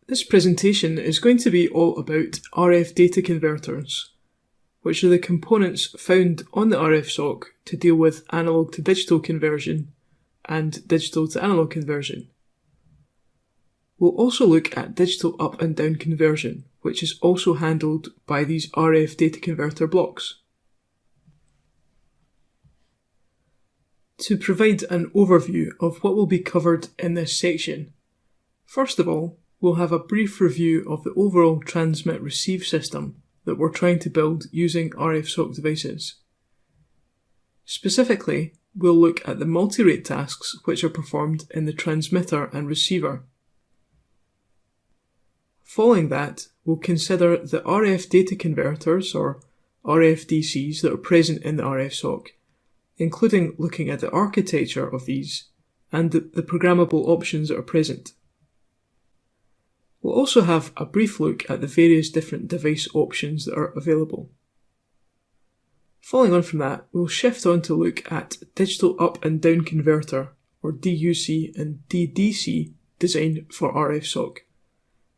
This presentation is going to be all about RF data converters, which are the components found on the RFSoC to deal with analog to digital conversion and digital to analog conversion. We'll also look at digital up and down conversion, which is also handled by these RF data converter blocks. To provide an overview of what will be covered in this section, first of all, we'll have a brief review of the overall transmit-receive system that we're trying to build using RFSoC devices. Specifically, we'll look at the multirate tasks which are performed in the transmitter and receiver. Following that, we'll consider the RF data converters, or RFDCs, that are present in the RFSoC, including looking at the architecture of these and the programmable options that are present. We'll also have a brief look at the various different device options that are available. Following on from that, we'll shift on to look at digital up and down converter, or DUC and DDC design for RFSoC.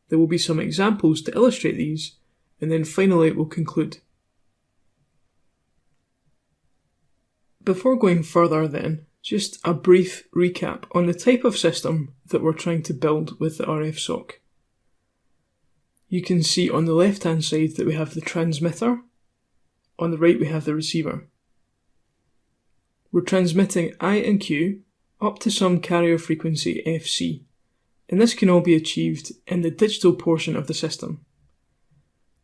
There will be some examples to illustrate these, and then finally we'll conclude. Before going further then, just a brief recap on the type of system that we're trying to build with the RFSoC. You can see on the left-hand side that we have the transmitter, on the right we have the receiver. We're transmitting I and Q up to some carrier frequency FC, and this can all be achieved in the digital portion of the system.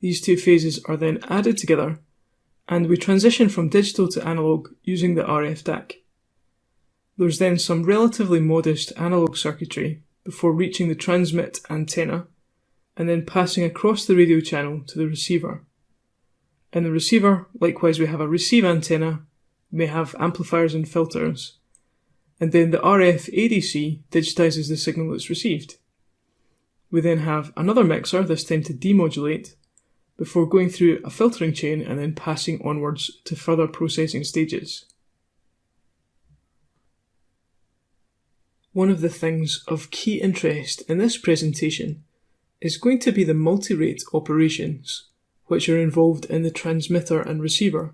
These two phases are then added together, and we transition from digital to analog using the RF-DAC. There's then some relatively modest analog circuitry before reaching the transmit antenna, and then passing across the radio channel to the receiver. In the receiver, likewise, we have a receive antenna, we may have amplifiers and filters, and then the RF ADC digitizes the signal that's received. We then have another mixer, this time to demodulate, before going through a filtering chain and then passing onwards to further processing stages. One of the things of key interest in this presentation is going to be the multirate operations, which are involved in the transmitter and receiver.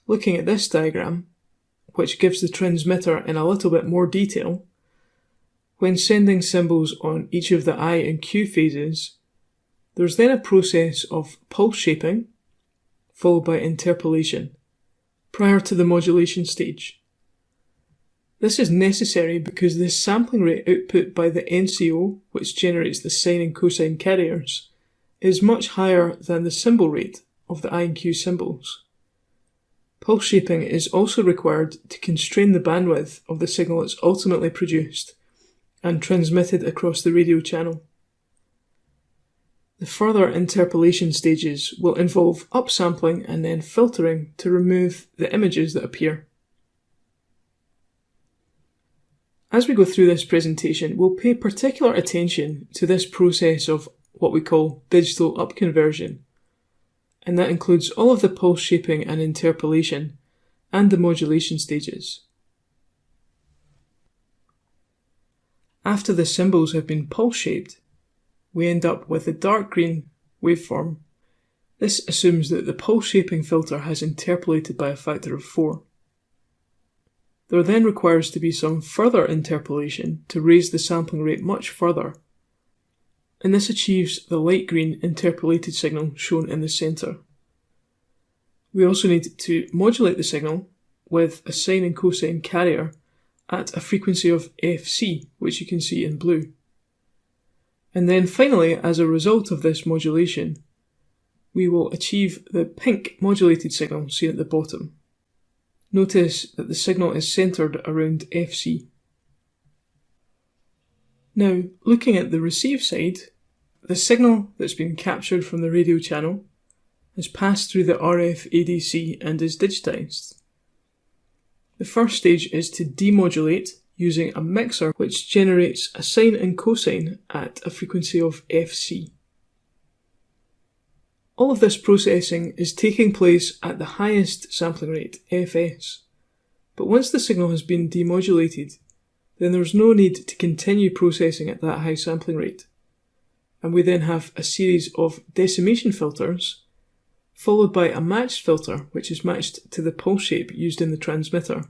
Looking at this diagram, which gives the transmitter in a little bit more detail, when sending symbols on each of the I and Q phases, there's then a process of pulse shaping, followed by interpolation, prior to the modulation stage. This is necessary because the sampling rate output by the NCO, which generates the sine and cosine carriers, is much higher than the symbol rate of the I and Q symbols. Pulse shaping is also required to constrain the bandwidth of the signal that's ultimately produced and transmitted across the radio channel. The further interpolation stages will involve upsampling and then filtering to remove the images that appear. As we go through this presentation, we'll pay particular attention to this process of what we call digital up conversion, and that includes all of the pulse shaping and interpolation and the modulation stages. After the symbols have been pulse shaped, we end up with a dark green waveform. This assumes that the pulse shaping filter has interpolated by a factor of 4. There then requires to be some further interpolation to raise the sampling rate much further, and this achieves the light green interpolated signal shown in the centre. We also need to modulate the signal with a sine and cosine carrier at a frequency of FC, which you can see in blue. And then finally, as a result of this modulation, we will achieve the pink modulated signal seen at the bottom. Notice that the signal is centred around FC. Now, looking at the receive side, the signal that's been captured from the radio channel is passed through the RF ADC and is digitized. The first stage is to demodulate using a mixer which generates a sine and cosine at a frequency of FC. All of this processing is taking place at the highest sampling rate, FS, but once the signal has been demodulated, then there's no need to continue processing at that high sampling rate. And we then have a series of decimation filters, followed by a matched filter, which is matched to the pulse shape used in the transmitter.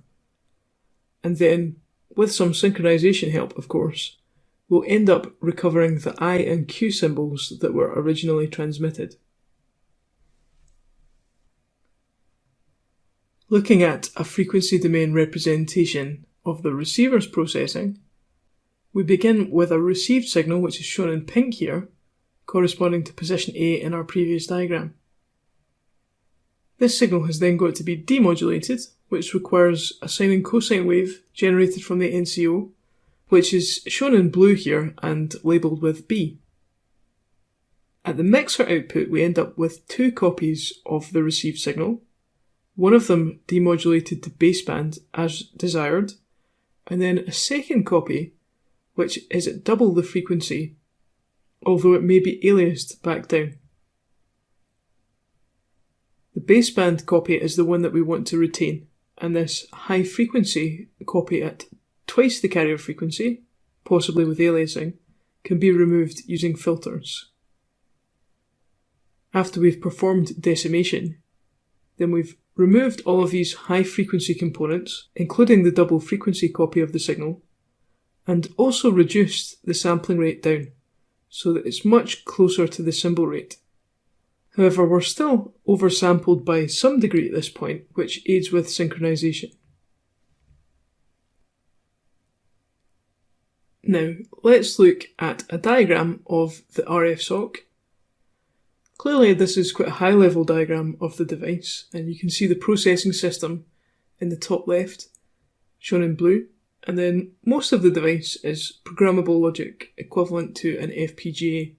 And then, with some synchronization help, of course, we'll end up recovering the I and Q symbols that were originally transmitted. Looking at a frequency domain representation of the receiver's processing, we begin with a received signal, which is shown in pink here, corresponding to position A in our previous diagram. This signal has then got to be demodulated, which requires a sine and cosine wave generated from the NCO, which is shown in blue here and labelled with B. At the mixer output, we end up with two copies of the received signal, one of them demodulated to baseband as desired, and then a second copy which is at double the frequency, although it may be aliased back down. The baseband copy is the one that we want to retain, and this high frequency copy at twice the carrier frequency, possibly with aliasing, can be removed using filters. After we've performed decimation, then we've removed all of these high frequency components, including the double frequency copy of the signal, and also reduced the sampling rate down, so that it's much closer to the symbol rate. However, we're still oversampled by some degree at this point, which aids with synchronization. Now, let's look at a diagram of the RFSoC. Clearly, this is quite a high-level diagram of the device, and you can see the processing system in the top left, shown in blue, and then most of the device is programmable logic, equivalent to an FPGA.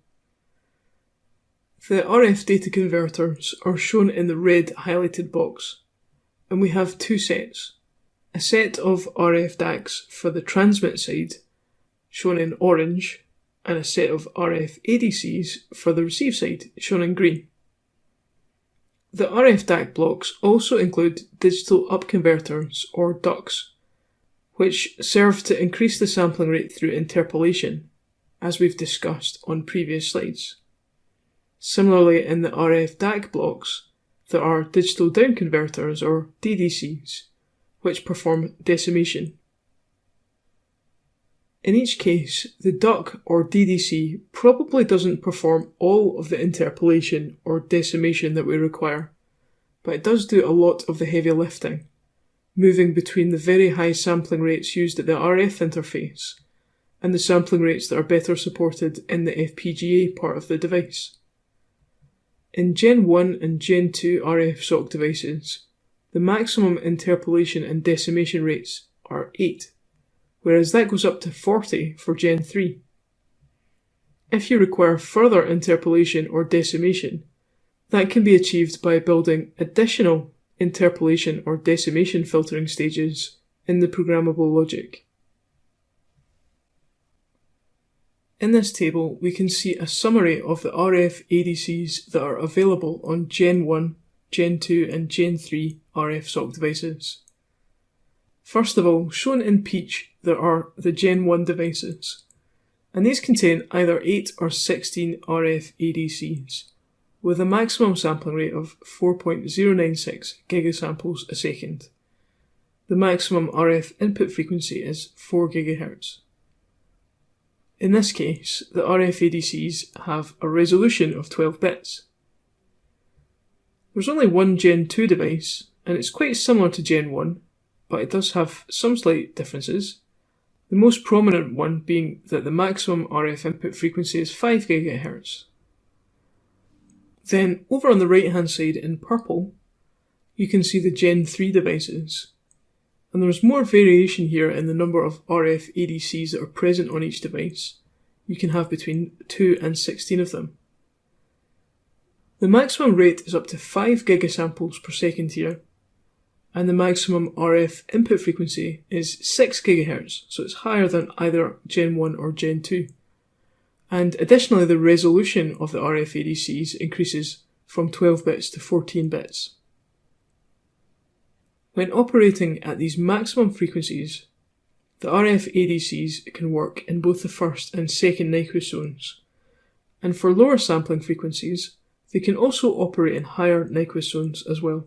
The RF data converters are shown in the red highlighted box, and we have two sets. A set of RF-DACs for the transmit side, shown in orange, and a set of RF ADCs for the receive side, shown in green. The RF-DAC blocks also include digital up converters, or DUCs, which serve to increase the sampling rate through interpolation, as we've discussed on previous slides. Similarly, in the RF-DAC blocks, there are digital down converters, or DDCs, which perform decimation. In each case, the DUC or DDC probably doesn't perform all of the interpolation or decimation that we require, but it does do a lot of the heavy lifting, moving between the very high sampling rates used at the RF interface and the sampling rates that are better supported in the FPGA part of the device. In Gen 1 and Gen 2 RFSoC devices, the maximum interpolation and decimation rates are 8, whereas that goes up to 40 for Gen 3. If you require further interpolation or decimation, that can be achieved by building additional interpolation or decimation filtering stages in the programmable logic. In this table, we can see a summary of the RF ADCs that are available on Gen 1, Gen 2 and Gen 3 RFSoC devices. First of all, shown in peach, there are the Gen 1 devices, and these contain either 8 or 16 RF ADCs, with a maximum sampling rate of 4.096 gigasamples a second. The maximum RF input frequency is 4 GHz. In this case, the RF ADCs have a resolution of 12 bits. There's only one Gen 2 device, and it's quite similar to Gen 1, but it does have some slight differences. The most prominent one being that the maximum RF input frequency is 5 GHz. Then, over on the right hand side in purple, you can see the Gen 3 devices. And there's more variation here in the number of RF ADCs that are present on each device. You can have between 2 and 16 of them. The maximum rate is up to 5 gigasamples per second here, and the maximum RF input frequency is 6 GHz, so it's higher than either Gen 1 or Gen 2. And additionally, the resolution of the RF ADCs increases from 12 bits to 14 bits. When operating at these maximum frequencies, the RF ADCs can work in both the first and second Nyquist zones, and for lower sampling frequencies, they can also operate in higher Nyquist zones as well.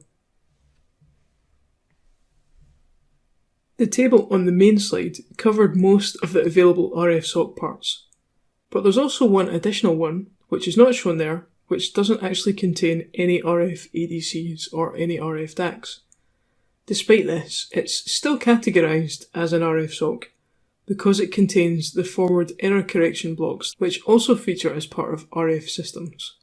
The table on the main slide covered most of the available RFSoC parts, but there's also one additional one, which is not shown there, which doesn't actually contain any RF ADCs or any RF-DACs. Despite this, it's still categorized as an RFSoC because it contains the forward error correction blocks, which also feature as part of RF systems.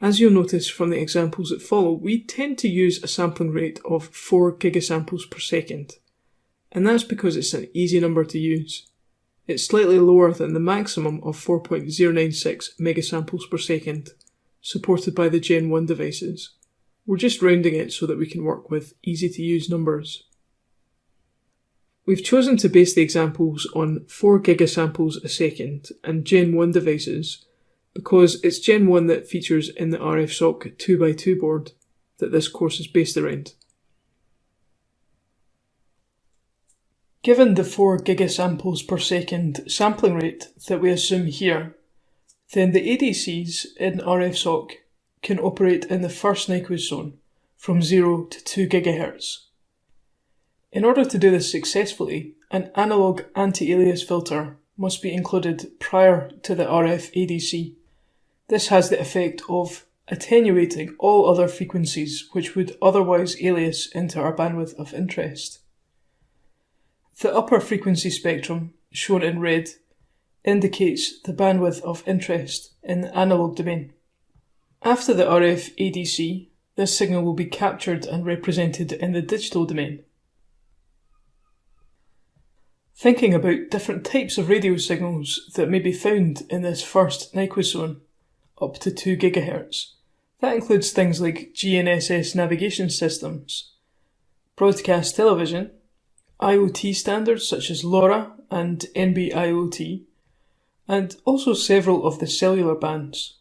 As you'll notice from the examples that follow, we tend to use a sampling rate of 4 gigasamples per second, and that's because it's an easy number to use. It's slightly lower than the maximum of 4.096 megasamples per second, supported by the Gen 1 devices. We're just rounding it so that we can work with easy-to-use numbers. We've chosen to base the examples on 4 gigasamples a second and Gen 1 devices because it's Gen 1 that features in the RFSoC 2x2 board that this course is based around. Given the 4 gigasamples per second sampling rate that we assume here, then the ADCs in RFSoC can operate in the first Nyquist zone from 0 to 2 GHz. In order to do this successfully, an analog anti-alias filter must be included prior to the RF ADC. This has the effect of attenuating all other frequencies which would otherwise alias into our bandwidth of interest. The upper frequency spectrum, shown in red, indicates the bandwidth of interest in the analog domain. After the RF ADC, this signal will be captured and represented in the digital domain. Thinking about different types of radio signals that may be found in this first Nyquist zone, up to 2 GHz, that includes things like GNSS navigation systems, broadcast television, IoT standards such as LoRa and NB-IoT, and also several of the cellular bands.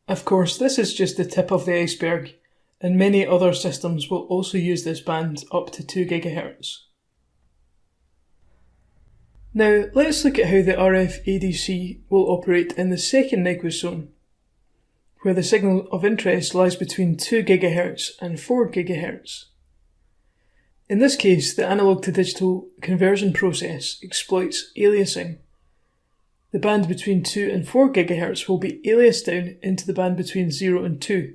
Of course, this is just the tip of the iceberg, and many other systems will also use this band up to 2 GHz. Now, let's look at how the RF ADC will operate in the second Nyquist zone, where the signal of interest lies between 2 GHz and 4 GHz. In this case, the analog to digital conversion process exploits aliasing. The band between 2 and 4 GHz will be aliased down into the band between 0 and 2.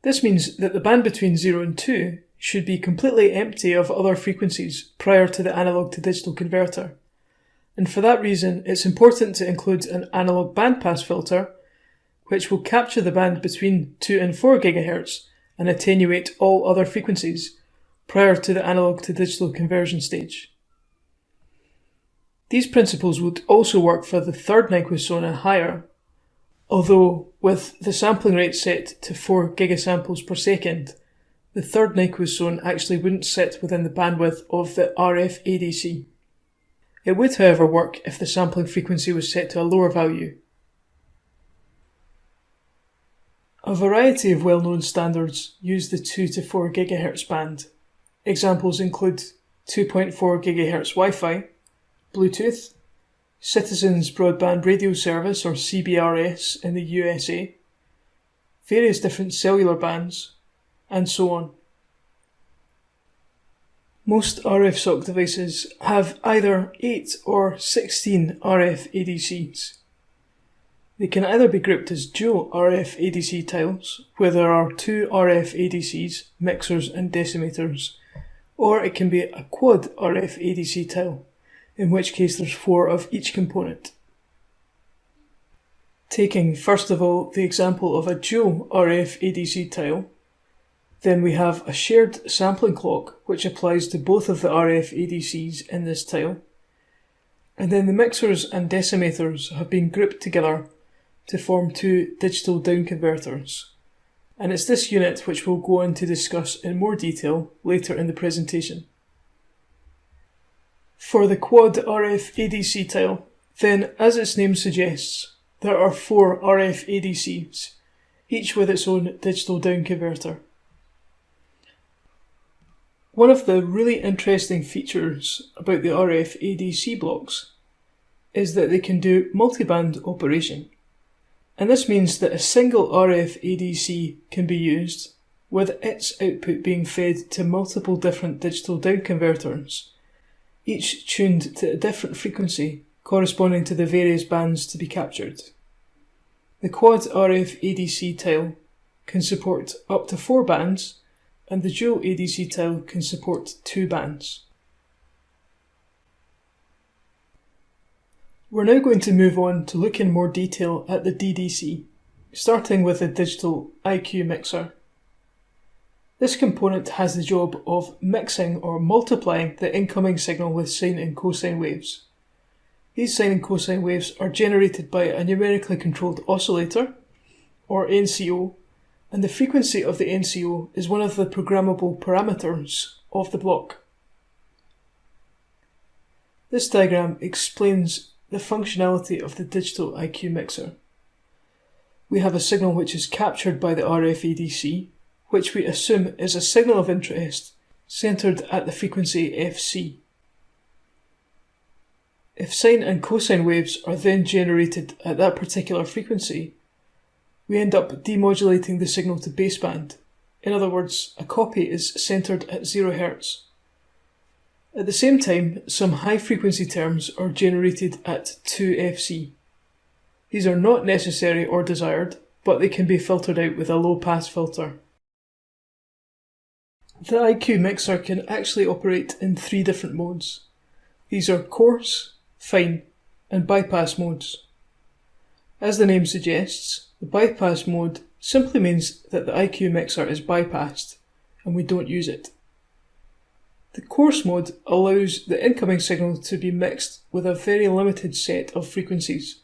This means that the band between 0 and 2 should be completely empty of other frequencies prior to the analog to digital converter. And for that reason, it's important to include an analog bandpass filter, which will capture the band between 2 and 4 GHz and attenuate all other frequencies prior to the analog to digital conversion stage. These principles would also work for the third Nyquist zone and higher, although with the sampling rate set to 4 gigasamples per second, the third Nyquist zone actually wouldn't sit within the bandwidth of the RF ADC. It would, however, work if the sampling frequency was set to a lower value. A variety of well-known standards use the 2 to 4 GHz band. Examples include 2.4 GHz Wi-Fi, Bluetooth, Citizens Broadband Radio Service or CBRS in the USA, various different cellular bands, and so on. Most RFSoC devices have either 8 or 16 RF ADCs. They can either be grouped as dual RF ADC tiles, where there are 2 RF ADCs, mixers and decimators, or it can be a quad RF ADC tile, in which case there's 4 of each component. Taking first of all the example of a dual RF ADC tile, then we have a shared sampling clock which applies to both of the RF ADCs in this tile, and then the mixers and decimators have been grouped together to form 2 digital down converters, and it's this unit which we'll go on to discuss in more detail later in the presentation. For the quad RF ADC tile, then as its name suggests, there are 4 RF ADCs, each with its own digital down converter. One of the really interesting features about the RF ADC blocks is that they can do multiband operation. And this means that a single RF ADC can be used with its output being fed to multiple different digital down converters, each tuned to a different frequency corresponding to the various bands to be captured. The quad RF ADC tile can support up to 4 bands, and the dual ADC tile can support 2 bands. We're now going to move on to look in more detail at the DDC, starting with the Digital IQ Mixer. This component has the job of mixing or multiplying the incoming signal with sine and cosine waves. These sine and cosine waves are generated by a numerically controlled oscillator, or NCO, and the frequency of the NCO is one of the programmable parameters of the block. This diagram explains the functionality of the Digital IQ Mixer. We have a signal which is captured by the RF ADC, which we assume is a signal of interest centered at the frequency Fc. If sine and cosine waves are then generated at that particular frequency, we end up demodulating the signal to baseband. In other words, a copy is centered at 0 Hz. At the same time, some high frequency terms are generated at 2 Fc. These are not necessary or desired, but they can be filtered out with a low pass filter. The IQ mixer can actually operate in 3 different modes. These are coarse, fine, and bypass modes. As the name suggests, the bypass mode simply means that the IQ mixer is bypassed, and we don't use it. The coarse mode allows the incoming signal to be mixed with a very limited set of frequencies,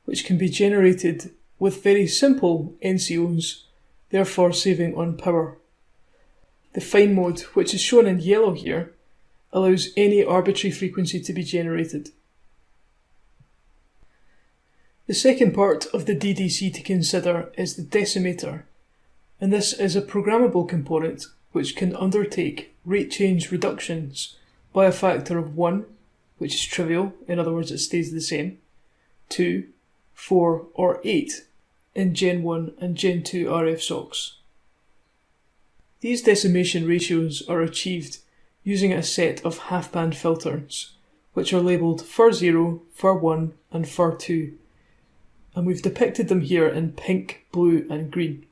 which can be generated with very simple NCOs, therefore saving on power. The fine mode, which is shown in yellow here, allows any arbitrary frequency to be generated. The second part of the DDC to consider is the decimator, and this is a programmable component which can undertake rate change reductions by a factor of 1, which is trivial, in other words it stays the same, 2, 4 or 8 in Gen 1 and Gen 2 RFSoCs. These decimation ratios are achieved using a set of half-band filters, which are labelled FIR0, FIR1 and FIR2, and we've depicted them here in pink, blue and green.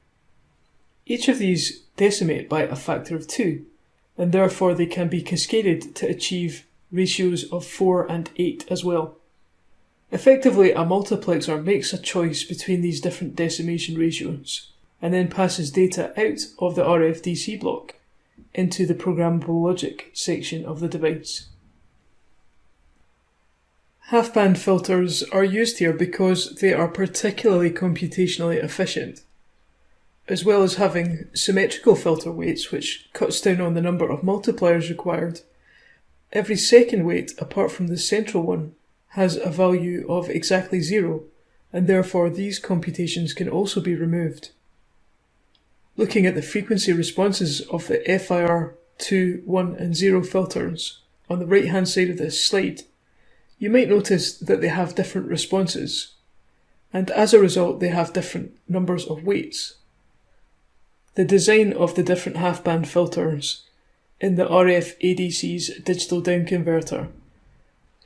Each of these decimate by a factor of 2, and therefore they can be cascaded to achieve ratios of 4 and 8 as well. Effectively, a multiplexer makes a choice between these different decimation ratios, and then passes data out of the RFDC block into the programmable logic section of the device. Half-band filters are used here because they are particularly computationally efficient, as well as having symmetrical filter weights, which cuts down on the number of multipliers required. Every second weight, apart from the central one, has a value of exactly 0, and therefore these computations can also be removed. Looking at the frequency responses of the FIR 2, 1 and 0 filters on the right hand side of this slide, you might notice that they have different responses, and as a result they have different numbers of weights. The design of the different half-band filters in the RF ADCs digital down converter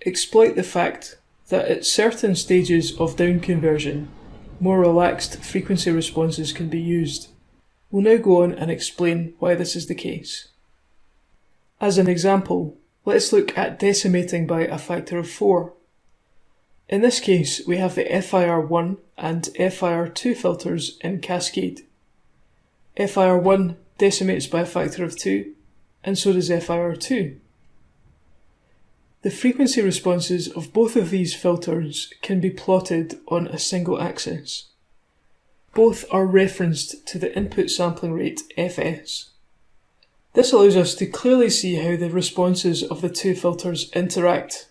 exploit the fact that at certain stages of down conversion, more relaxed frequency responses can be used. We'll now go on and explain why this is the case. As an example, let's look at decimating by a factor of 4. In this case, we have the FIR1 and FIR2 filters in cascade. FIR1 decimates by a factor of 2, and so does FIR2. The frequency responses of both of these filters can be plotted on a single axis. Both are referenced to the input sampling rate fs. This allows us to clearly see how the responses of the two filters interact.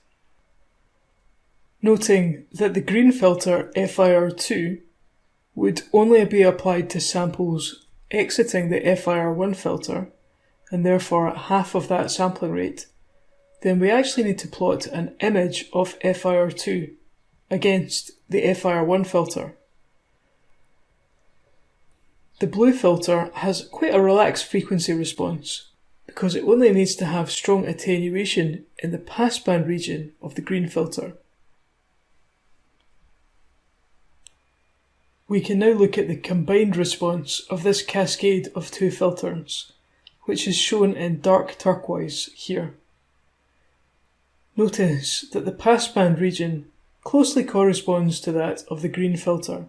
Noting that the green filter FIR2 would only be applied to samples exiting the FIR1 filter, and therefore at half of that sampling rate, then we actually need to plot an image of FIR2 against the FIR1 filter. The blue filter has quite a relaxed frequency response because it only needs to have strong attenuation in the passband region of the green filter. We can now look at the combined response of this cascade of two filters, which is shown in dark turquoise here. Notice that the passband region closely corresponds to that of the green filter.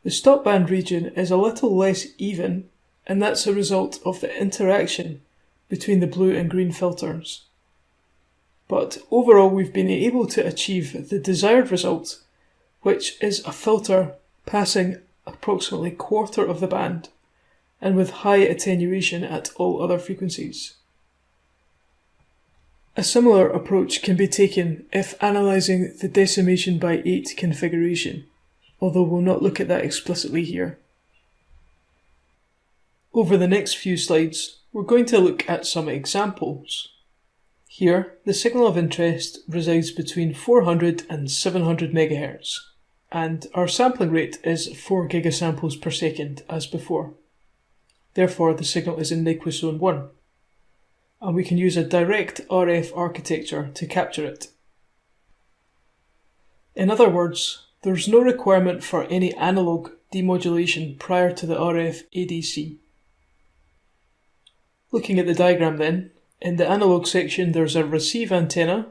The stopband region is a little less even, and that's a result of the interaction between the blue and green filters. But overall, we've been able to achieve the desired result, which is a filter passing approximately a quarter of the band and with high attenuation at all other frequencies. A similar approach can be taken if analysing the decimation by 8 configuration, although we'll not look at that explicitly here. Over the next few slides, we're going to look at some examples. Here, the signal of interest resides between 400 and 700 MHz, and our sampling rate is 4 gigasamples per second as before. Therefore, the signal is in Nyquist Zone 1, and we can use a direct RF architecture to capture it. In other words, there's no requirement for any analog demodulation prior to the RF ADC. Looking at the diagram then, in the analog section there's a receive antenna,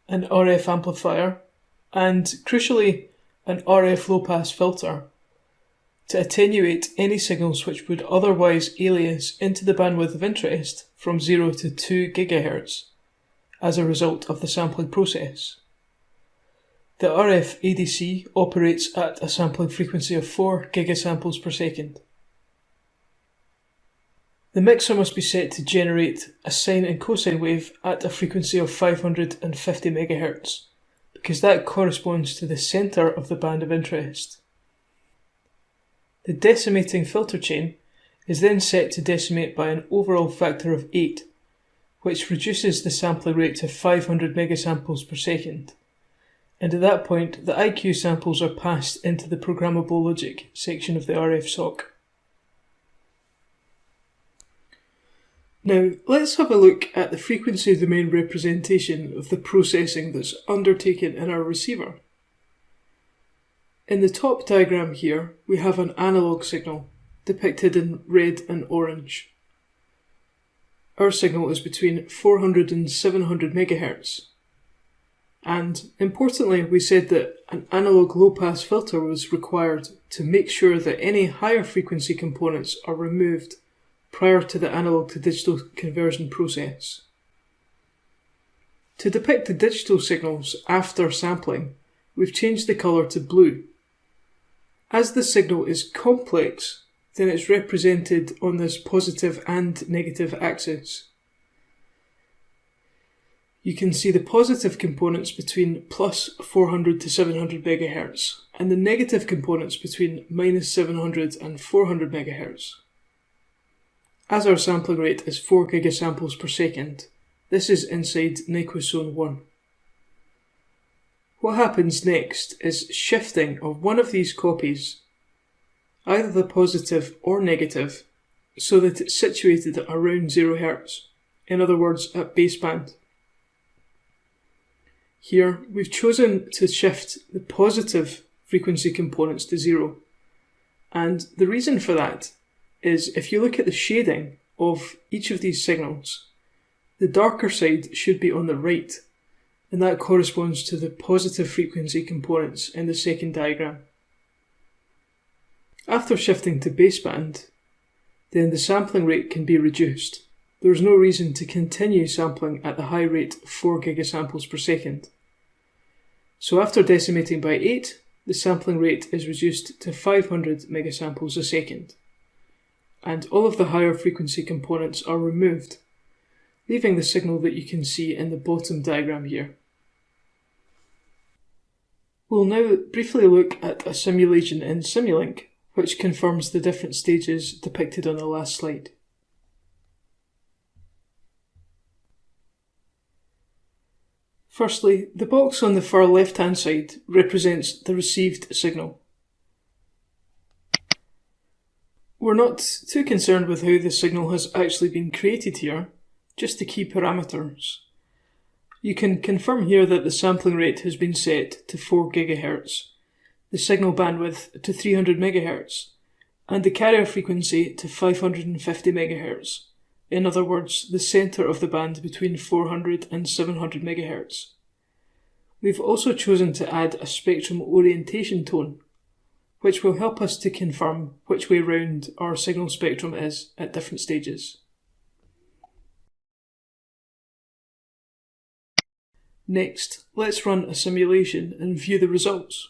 an RF amplifier, and crucially an RF low-pass filter to attenuate any signals which would otherwise alias into the bandwidth of interest from 0 to 2 GHz as a result of the sampling process. The RF ADC operates at a sampling frequency of 4 gigasamples per second. The mixer must be set to generate a sine and cosine wave at a frequency of 550 MHz, because that corresponds to the centre of the band of interest. The decimating filter chain is then set to decimate by an overall factor of 8, which reduces the sampling rate to 500 megasamples per second. And at that point, the IQ samples are passed into the programmable logic section of the RFSoC. Now, let's have a look at the frequency domain representation of the processing that's undertaken in our receiver. In the top diagram here, we have an analog signal, depicted in red and orange. Our signal is between 400 and 700 MHz. And importantly, we said that an analog low-pass filter was required to make sure that any higher frequency components are removed prior to the analog to digital conversion process. To depict the digital signals after sampling, we've changed the colour to blue. As the signal is complex, then it's represented on this positive and negative axis. You can see the positive components between plus 400 to 700 MHz and the negative components between minus 700 and 400 MHz. As our sampling rate is 4 gigasamples per second, this is inside Nyquist Zone 1. What happens next is shifting of one of these copies, either the positive or negative, so that it's situated at around 0 Hz, in other words at baseband. Here we've chosen to shift the positive frequency components to 0, and the reason for that is if you look at the shading of each of these signals, the darker side should be on the right, and that corresponds to the positive frequency components in the second diagram. After shifting to baseband, then the sampling rate can be reduced. There is no reason to continue sampling at the high rate of 4 gigasamples per second. So after decimating by 8, the sampling rate is reduced to 500 megasamples a second, and all of the higher frequency components are removed, leaving the signal that you can see in the bottom diagram here. We'll now briefly look at a simulation in Xilinx, which confirms the different stages depicted on the last slide. Firstly, the box on the far left-hand side represents the received signal. We're not too concerned with how the signal has actually been created here, just the key parameters. You can confirm here that the sampling rate has been set to 4 GHz, the signal bandwidth to 300 MHz, and the carrier frequency to 550 MHz. In other words, the centre of the band between 400 and 700 MHz. We've also chosen to add a spectrum orientation tone, which will help us to confirm which way round our signal spectrum is at different stages. Next, let's run a simulation and view the results.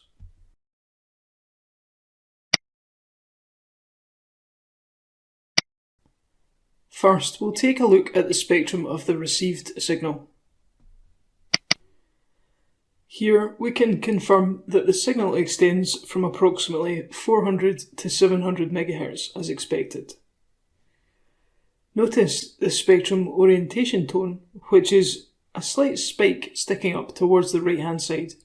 First, we'll take a look at the spectrum of the received signal. Here, we can confirm that the signal extends from approximately 400 to 700 MHz as expected. Notice the spectrum orientation tone, which is a slight spike sticking up towards the right-hand side.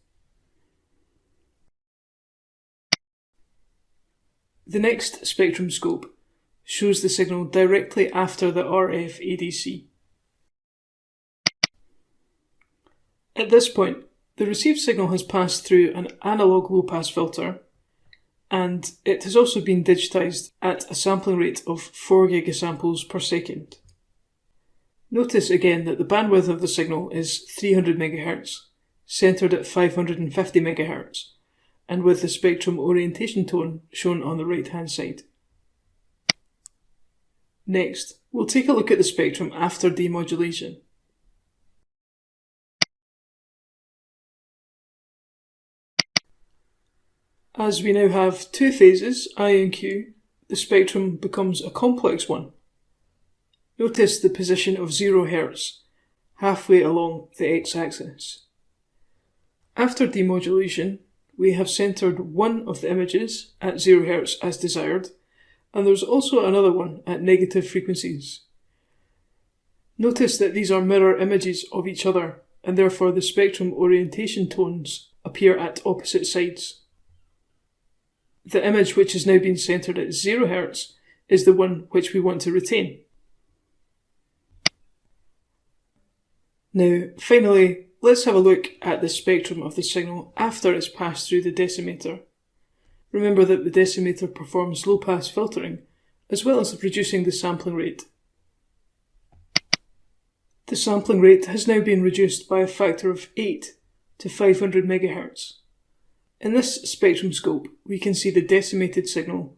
The next spectrum scope shows the signal directly after the RF ADC. At this point, the received signal has passed through an analog low-pass filter, and it has also been digitized at a sampling rate of 4 gigasamples per second. Notice again that the bandwidth of the signal is 300 MHz, centered at 550 MHz, and with the spectrum orientation tone shown on the right-hand side. Next, we'll take a look at the spectrum after demodulation. As we now have two phases, I and Q, the spectrum becomes a complex one. Notice the position of 0 Hz, halfway along the x-axis. After demodulation, we have centered one of the images at 0 Hz as desired, and there's also another one at negative frequencies. Notice that these are mirror images of each other, and therefore the spectrum orientation tones appear at opposite sides. The image which has now been centered at 0 Hz is the one which we want to retain. Now, finally, let's have a look at the spectrum of the signal after it's passed through the decimator. Remember that the decimator performs low-pass filtering, as well as reducing the sampling rate. The sampling rate has now been reduced by a factor of 8 to 500 MHz. In this spectrum scope, we can see the decimated signal,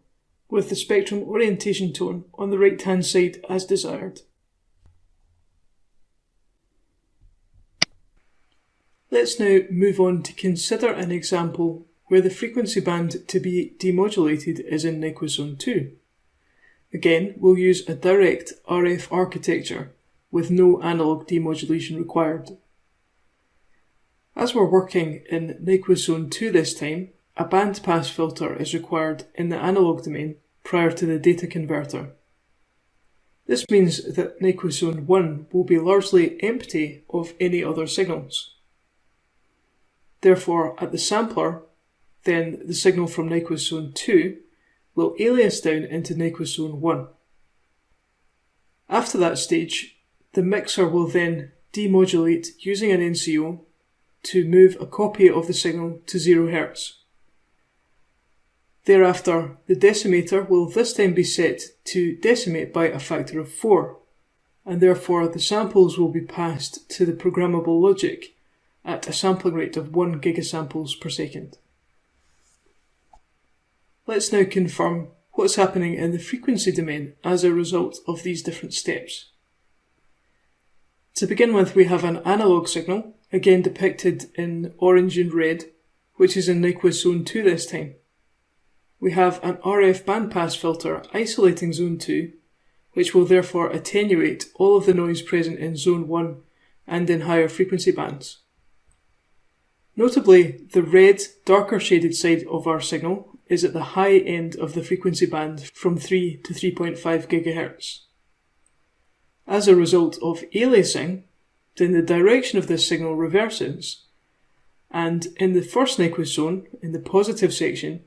with the spectrum orientation tone on the right-hand side as desired. Let's now move on to consider an example where the frequency band to be demodulated is in Nyquist Zone 2. Again, we'll use a direct RF architecture with no analog demodulation required. As we're working in Nyquist Zone 2 this time, a bandpass filter is required in the analog domain prior to the data converter. This means that Nyquist Zone 1 will be largely empty of any other signals. Therefore, at the sampler, then the signal from Nyquist Zone 2 will alias down into Nyquist Zone 1. After that stage, the mixer will then demodulate using an NCO to move a copy of the signal to 0 Hz. Thereafter, the decimator will this time be set to decimate by a factor of 4, and therefore the samples will be passed to the programmable logic at a sampling rate of 1 gigasamples per second. Let's now confirm what's happening in the frequency domain as a result of these different steps. To begin with, we have an analog signal, again depicted in orange and red, which is in Nyquist Zone 2 this time. We have an RF bandpass filter isolating Zone 2, which will therefore attenuate all of the noise present in Zone 1 and in higher frequency bands. Notably, the red, darker shaded side of our signal is at the high end of the frequency band from 3 to 3.5 GHz. As a result of aliasing, then the direction of this signal reverses. And in the first Nyquist zone, in the positive section,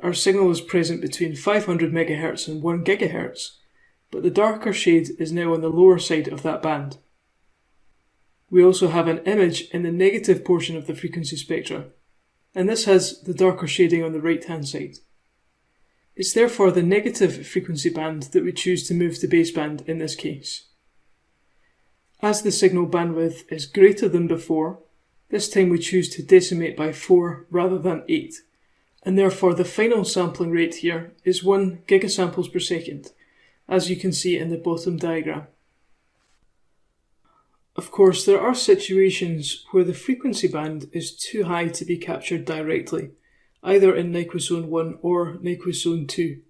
our signal is present between 500 MHz and 1 GHz, but the darker shade is now on the lower side of that band. We also have an image in the negative portion of the frequency spectra, and this has the darker shading on the right-hand side. It's therefore the negative frequency band that we choose to move to baseband in this case. As the signal bandwidth is greater than before, this time we choose to decimate by 4 rather than 8, and therefore the final sampling rate here is 1 gigasamples per second, as you can see in the bottom diagram. Of course, there are situations where the frequency band is too high to be captured directly, either in Nyquist Zone 1 or Nyquist Zone 2.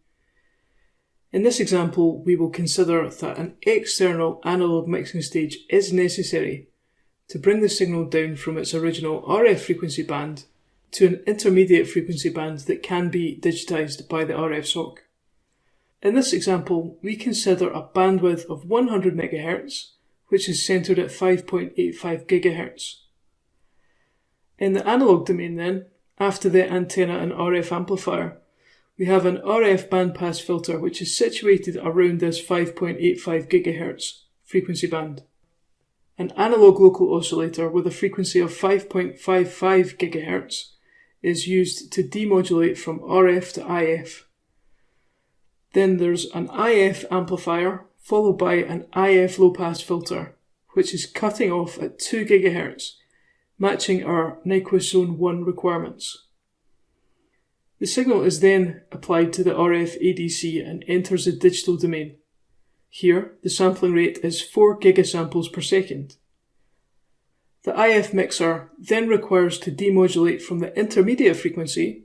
In this example, we will consider that an external analog mixing stage is necessary to bring the signal down from its original RF frequency band to an intermediate frequency band that can be digitized by the RFSoC. In this example, we consider a bandwidth of 100 MHz, which is centered at 5.85 GHz. In the analog domain then, after the antenna and RF amplifier, we have an RF bandpass filter which is situated around this 5.85 GHz frequency band. An analog local oscillator with a frequency of 5.55 GHz is used to demodulate from RF to IF. Then there's an IF amplifier followed by an IF low-pass filter, which is cutting off at 2 GHz, matching our Nyquist Zone 1 requirements. The signal is then applied to the RF ADC and enters the digital domain. Here, the sampling rate is 4 gigasamples per second. The IF mixer then requires to demodulate from the intermediate frequency,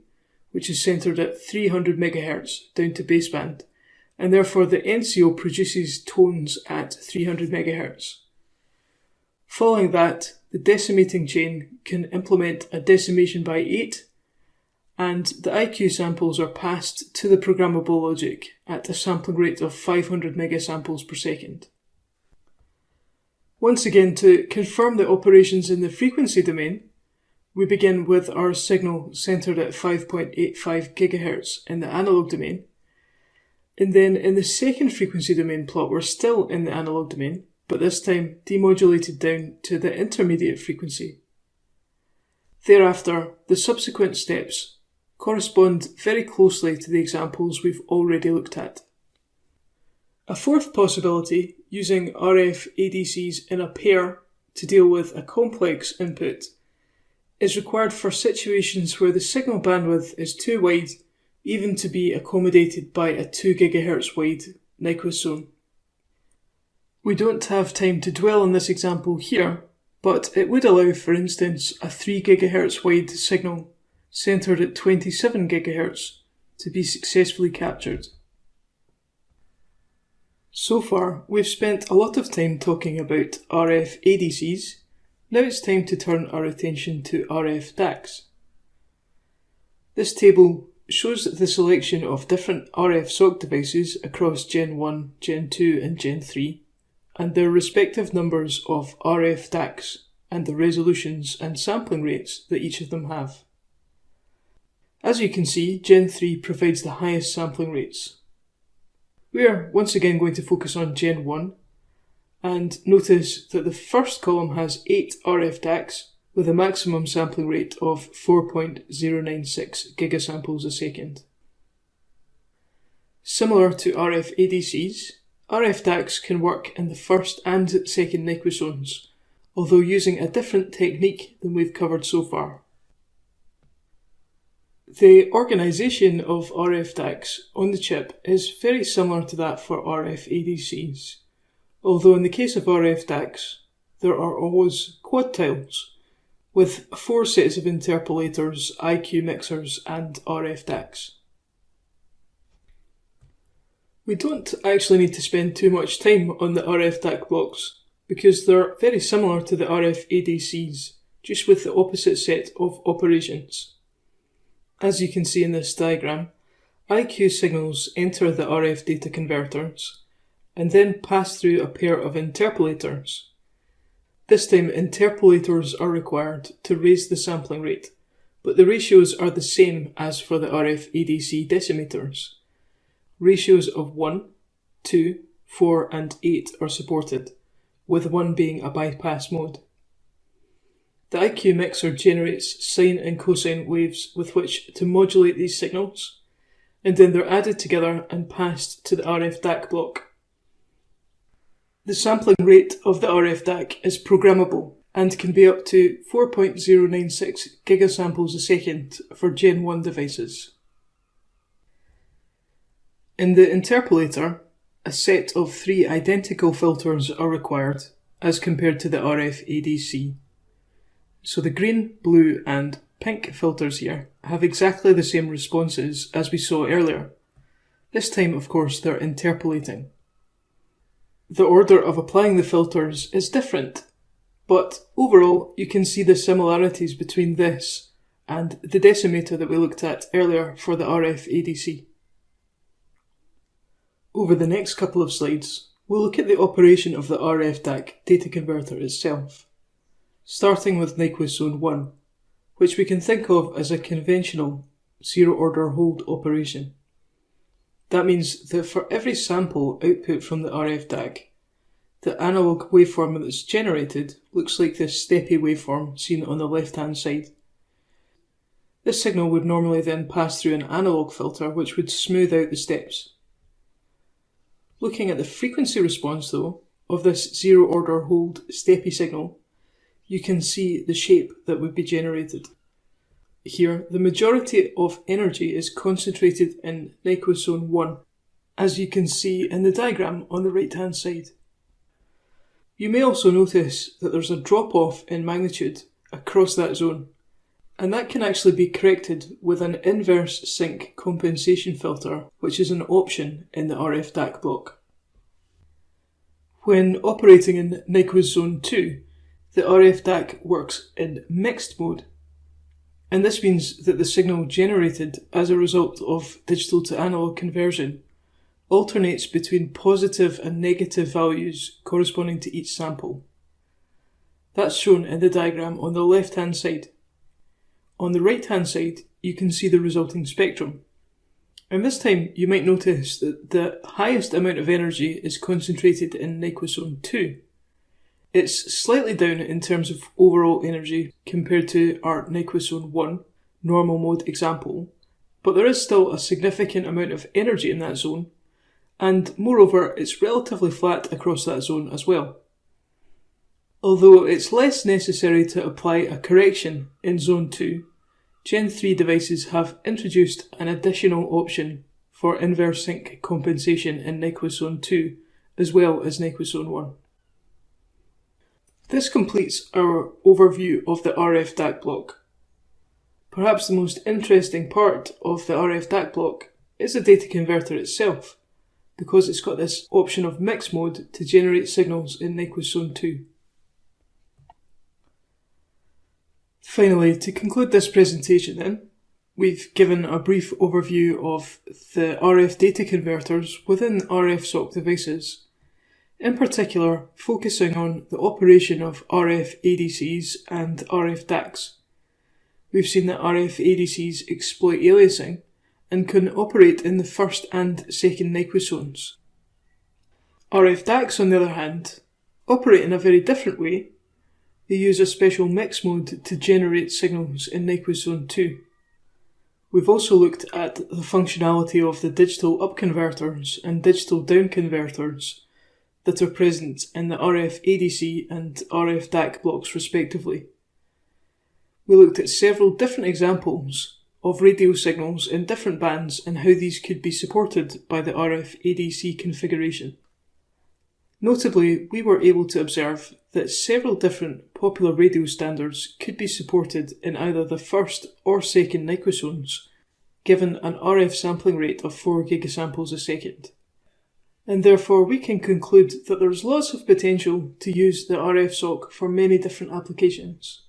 which is centered at 300 MHz, down to baseband, and therefore the NCO produces tones at 300 MHz. Following that, the decimating chain can implement a decimation by 8, and the IQ samples are passed to the programmable logic at a sampling rate of 500 megasamples per second. Once again, to confirm the operations in the frequency domain, we begin with our signal centered at 5.85 GHz in the analog domain, and then in the second frequency domain plot we're still in the analog domain, but this time demodulated down to the intermediate frequency. Thereafter, the subsequent steps correspond very closely to the examples we've already looked at. A fourth possibility, using RF ADCs in a pair to deal with a complex input, is required for situations where the signal bandwidth is too wide even to be accommodated by a 2 GHz wide Nyquist zone. We don't have time to dwell on this example here, but it would allow, for instance, a 3 GHz wide signal centered at 27 GHz to be successfully captured. So far, we've spent a lot of time talking about RF ADCs. Now it's time to turn our attention to RF-DACs. This table shows the selection of different RFSoC devices across Gen 1, Gen 2 and Gen 3, and their respective numbers of RF-DACs and the resolutions and sampling rates that each of them have. As you can see, Gen 3 provides the highest sampling rates. We are once again going to focus on Gen 1, and notice that the first column has 8 RF-DACs with a maximum sampling rate of 4.096 gigasamples a second. Similar to RF ADCs, RF-DACs can work in the first and second Nyquist zones, although using a different technique than we've covered so far. The organisation of RF-DACs on the chip is very similar to that for RF ADCs, although in the case of RF-DACs, there are always quad tiles, with 4 sets of interpolators, IQ mixers and RF-DACs. We don't actually need to spend too much time on the RF-DAC blocks, because they're very similar to the RF ADCs, just with the opposite set of operations. As you can see in this diagram, IQ signals enter the RF data converters and then pass through a pair of interpolators. This time interpolators are required to raise the sampling rate, but the ratios are the same as for the RF ADC decimators. Ratios of 1, 2, 4 and 8 are supported, with 1 being a bypass mode. The IQ mixer generates sine and cosine waves with which to modulate these signals, and then they're added together and passed to the RF-DAC block. The sampling rate of the RF-DAC is programmable and can be up to 4.096 gigasamples a second for Gen 1 devices. In the interpolator, a set of 3 identical filters are required as compared to the RF ADC. So the green, blue and pink filters here have exactly the same responses as we saw earlier. This time, of course, they're interpolating. The order of applying the filters is different, but overall you can see the similarities between this and the decimator that we looked at earlier for the RF ADC. Over the next couple of slides, we'll look at the operation of the RF-DAC data converter itself, starting with Nyquist Zone 1, which we can think of as a conventional zero-order hold operation. That means that for every sample output from the RF-DAC, the analog waveform that's generated looks like this steppy waveform seen on the left-hand side. This signal would normally then pass through an analog filter which would smooth out the steps. Looking at the frequency response though, of this zero-order hold steppy signal, you can see the shape that would be generated. Here, the majority of energy is concentrated in Nyquist Zone 1, as you can see in the diagram on the right-hand side. You may also notice that there's a drop-off in magnitude across that zone, and that can actually be corrected with an inverse Zynq compensation filter, which is an option in the RF-DAC block. When operating in Nyquist Zone 2, the RF-DAC works in mixed mode, and this means that the signal generated as a result of digital to analog conversion alternates between positive and negative values corresponding to each sample. That's shown in the diagram on the left-hand side. On the right-hand side, you can see the resulting spectrum. And this time, you might notice that the highest amount of energy is concentrated in Nyquist Zone 2. It's slightly down in terms of overall energy compared to our Nyquist Zone 1 normal mode example, but there is still a significant amount of energy in that zone, and moreover, it's relatively flat across that zone as well. Although it's less necessary to apply a correction in Zone 2, Gen 3 devices have introduced an additional option for inverse Zynq compensation in Nyquist Zone 2 as well as Nyquist Zone 1. This completes our overview of the RF-DAC block. Perhaps the most interesting part of the RF-DAC block is the data converter itself, because it's got this option of mixed mode to generate signals in Nyquist Zone 2. Finally, to conclude this presentation then, we've given a brief overview of the RF data converters within RFSoC devices, in particular focusing on the operation of RF ADCs and RF-DACs. We've seen that RF ADCs exploit aliasing and can operate in the first and second Nyquist zones. RF-DACs, on the other hand, operate in a very different way. They use a special mix mode to generate signals in Nyquist Zone 2. We've also looked at the functionality of the digital up converters and digital down converters that are present in the RF ADC and RF DAC blocks respectively. We looked at several different examples of radio signals in different bands and how these could be supported by the RF ADC configuration. Notably, we were able to observe that several different popular radio standards could be supported in either the first or second Nyquist zones, given an RF sampling rate of 4 gigasamples a second. And therefore we can conclude that there's lots of potential to use the RFSoC for many different applications.